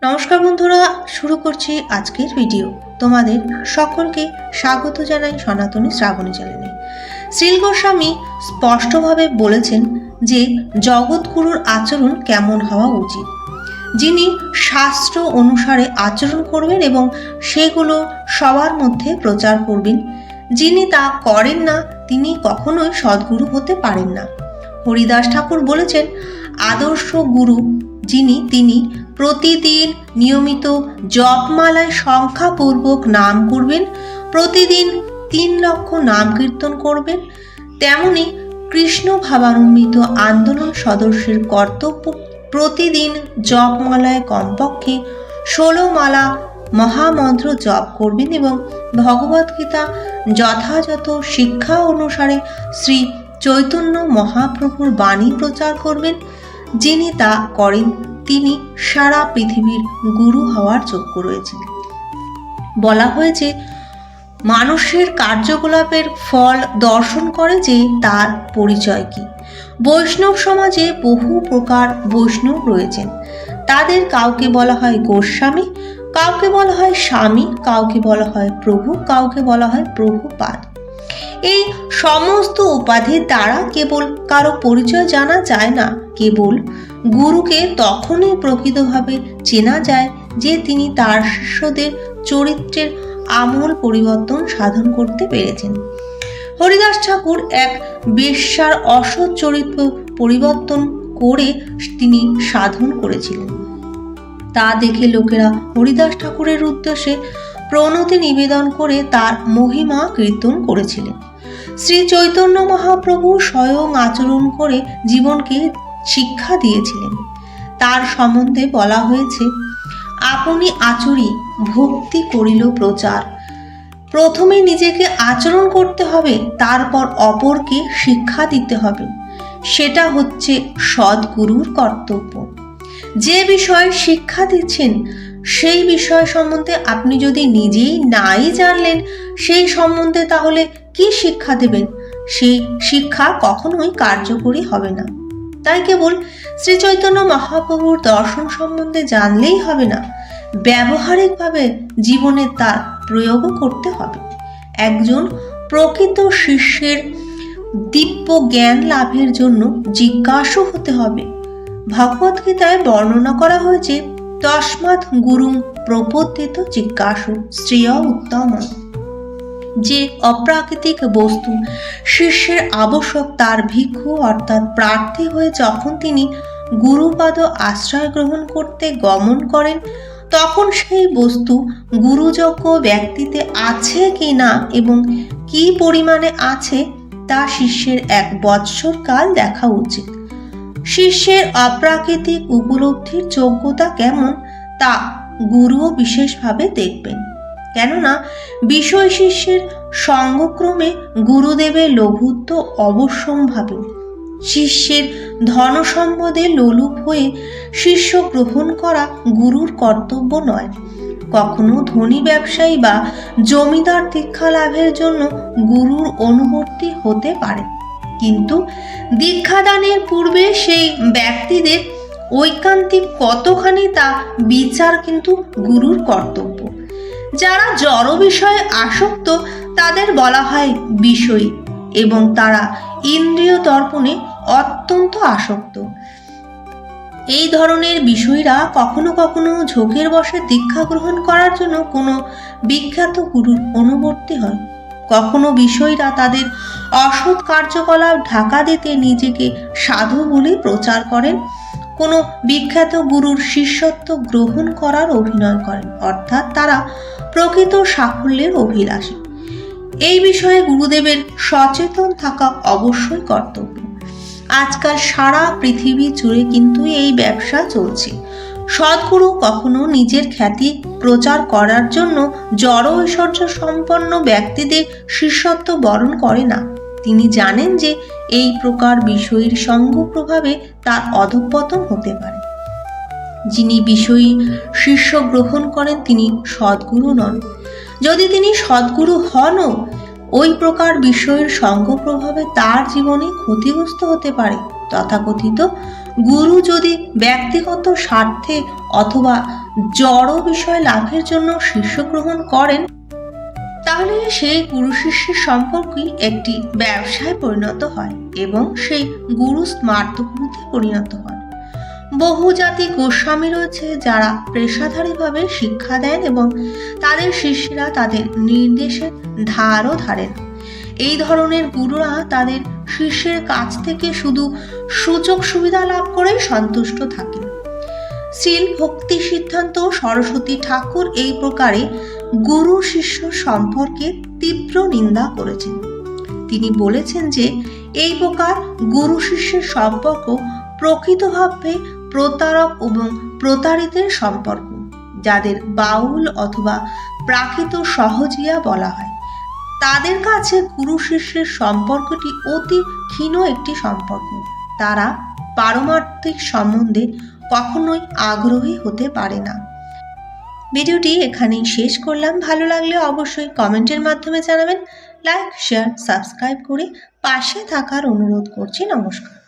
নমস্কার বন্ধুরা, শুরু করছি আজকের ভিডিও। তোমাদের সকলকে স্বাগত জানাই সনাতনী শ্রাবণী চ্যানেলে। শ্রীল গোস্বামী স্পষ্টভাবে বলেছেন যে জগৎগুরুর আচরণ কেমন হওয়া উচিত, যিনি শাস্ত্র অনুসারে আচরণ করবেন এবং সেগুলো সবার মধ্যে প্রচার করবেন। যিনি তা করেন না তিনি কখনোই সদ্গুরু হতে পারেন না। হরিদাস ঠাকুর বলেছেন, আদর্শ গুরু যিনি তিনি প্রতিদিন নিয়মিত জপমালায় সংখ্যাপূর্বক নাম করবেন, প্রতিদিন 3 লক্ষ নাম কীর্তন করবেন। তেমনি কৃষ্ণ ভাবান্বিত আন্দোলন সদস্যের কর্তব্য প্রতিদিন জপমালায় কমপক্ষে 16 মালা মহামন্ত্র জপ করবেন এবং ভগবদ্গীতা যথাযথ শিক্ষা অনুসারে শ্রী চৈতন্য মহাপ্রভুর বাণী প্রচার করবেন। যিনি তা করেন তিনি সারা পৃথিবীর গুরু হওয়ার যোগ্য রয়েছেন। বলা হয়েছে, মানুষের কার্যকলাপের ফল দর্শন করে যে তার পরিচয় কি। বৈষ্ণব সমাজে বহু প্রকার বৈষ্ণব রয়েছেন। তাদের কাউকে বলা হয় গোস্বামী, কাউকে বলা হয় স্বামী, কাউকে বলা হয় প্রভু, কাউকে বলা হয় প্রভুপাদ। এই সমস্ত উপাধির দ্বারা কেবল কারো পরিচয় জানা যায় না। কেবল গুরুকে তখনই প্রকৃতভাবে চেনা যায় যে তিনি তার শিষ্যদের চরিত্রের আমূল পরিবর্তন সাধন করতে পেরেছেন। হরিদাস ঠাকুর এক বেশ্যার অসৎ চরিত্র পরিবর্তন করে তিনি সাধন করেছিলেন। তা দেখে লোকেরা হরিদাস ঠাকুরের উদ্দেশ্যে প্রণতি নিবেদন করে তার মহিমা কীর্তন করেছিলেন। শ্রী চৈতন্য মহাপ্রভু স্বয়ং আচরণ করে জীবনকে শিক্ষা দিয়েছিলেন। তার সম্বন্ধে বলা হয়েছে, আপনি আচরি ভক্তি করিল প্রচার। প্রথমে নিজেকে আচরণ করতে হবে, তারপর অপরকে শিক্ষা দিতে হবে। সেটা হচ্ছে সদ্গুরুর কর্তব্য। যে বিষয়ে শিক্ষা দিচ্ছেন সেই বিষয় সম্বন্ধে আপনি যদি নিজেই নাই জানলেন সেই সম্বন্ধে তাহলে কি শিক্ষা দেবেন? সেই শিক্ষা কখনোই কার্যকরী হবে না। তাই কেবল শ্রী চৈতন্য মহাপ্রভুর দর্শন সম্বন্ধে জানলেই হবে না, ব্যবহারিকভাবে জীবনে তার প্রয়োগও করতে হবে। একজন প্রকৃত শিষ্যের দিব্য জ্ঞান লাভের জন্য জিজ্ঞাসু হতে হবে। ভগবদ্গীতায় বর্ণনা করা হয়েছে, তস্মাৎ গুরুং প্রপদ্যেত জিজ্ঞাসু শ্রেয় উত্তম। যে অপ্রাকৃতিক বস্তু শিষ্যের আবশ্যক তার ভিক্ষু অর্থাৎ প্রার্থী হয়ে যখন তিনি গুরুপাদ আশ্রয় গ্রহণ করতে গমন করেন, তখন সেই বস্তু গুরুযোগ্য ব্যক্তিতে আছে কি না এবং কি পরিমাণে আছে তা শিষ্যের 1 বৎসর কাল দেখা উচিত। শিষ্যের অপ্রাকৃতিক উপলব্ধির যোগ্যতা কেমন তা গুরুও বিশেষভাবে দেখবেন। কেননা বিষয় শিষ্যের সঙ্গক্রমে গুরুদেবের লঘুত্ব অবশ্যম্ভাবী। শিষ্যের ধনসম্পদে লোলুপ হয়ে শিষ্য গ্রহণ করা গুরুর কর্তব্য নয়। কখনো ধনী ব্যবসায়ী বা জমিদার দীক্ষা লাভের জন্য গুরুর অনুবর্তী হতে পারে, কিন্তু দীক্ষাদানের পূর্বে সেই ব্যক্তিদের ঐকান্তিক কতখানি তা বিচার কিন্তু গুরুর কর্তব্য। যারা জড় বিষয়ে আসক্ত তাদের বলা হয় বিষয়ী এবং তারা ইন্দ্রিয় দর্পণে অত্যন্ত আসক্ত। এই ধরনের বিষয়ীরা কখনো কখনো ঝোঁকের বশে দীক্ষা গ্রহণ করার জন্য কোনো বিখ্যাত গুরুর অনুবর্তী হয়। কখনো বিষয়ীরা তাদের অসৎ কার্যকলাপ ঢাকা দিতে নিজেকে সাধু বলে প্রচার করেন, কোনো বিখ্যাত গুরুর শিষ্যত্ব গ্রহণ করার অভিনয় করেন, অর্থাৎ তারা প্রকৃত সাফল্যের অভিলাষী। এই বিষয়ে গুরুদেবের সচেতন থাকা অবশ্যই কর্তব্য। আজকাল সারা পৃথিবী জুড়ে কিন্তু এই ব্যবসা চলছে। সদ্গুরু কখনো নিজের খ্যাতি প্রচার করার জন্য জড় ঐশ্বর্য সম্পন্ন ব্যক্তিদের শিষ্যত্ব বরণ করে না। তিনি জানেন যে এই প্রকার বিষয়ীর সঙ্গ প্রভাবে তার অধঃপতন হতে পারে। যিনি বিষয়ী শিষ্য গ্রহণ করেন তিনি সদ্গুরু নন। যদি তিনি সদ্গুরু হনও, ওই প্রকার বিষয়ের সঙ্গ প্রভাবে তার জীবনে ক্ষতিগ্রস্ত হতে পারে। তথাকথিত গুরু যদি ব্যক্তিগত স্বার্থে অথবা জড় বিষয় লাভের জন্য শিষ্য গ্রহণ করেন, তাহলে সেই গুরু শিষ্যের সম্পর্কই একটি ব্যবসায় পরিণত হয় এবং সেই গুরু স্মার্ত গুরুতে পরিণত হয়। বহু জাতি গোস্বামী রয়েছে যারা পেশাদারীভাবে শিক্ষা দেন এবং তাদের শিষ্যরা তাদের নির্দেশের ধারও ধারেন। এই ধরনের গুরুরা তাদের শিষ্যের কাছ থেকে শুধু সুযোগ সুবিধা লাভ করেই সন্তুষ্ট থাকেন। শ্রীল ভক্তি সিদ্ধান্ত সরস্বতী ঠাকুর এই প্রকারে গুরু শিষ্য সম্পর্কে তীব্র নিন্দা করেছেন। তিনি বলেছেন যে এই প্রকার গুরু শিষ্যের সম্পর্ক প্রকৃতভাবে প্রতারক এবং প্রতারিতের সম্পর্ক, যাদের বাউল অথবা প্রাকৃত সহজিয়া বলা হয়। তাদের কাছে গুরু শিষ্যের সম্পর্কটি অতি ক্ষীণ একটি সম্পর্ক। তারা পারমার্থিক সম্বন্ধে কখনোই আগ্রহী হতে পারে না। ভিডিওটি এখানেই শেষ করলাম। ভালো লাগলে অবশ্যই কমেন্টের মাধ্যমে জানাবেন। লাইক, শেয়ার, সাবস্ক্রাইব করে পাশে থাকার অনুরোধ করছি। নমস্কার।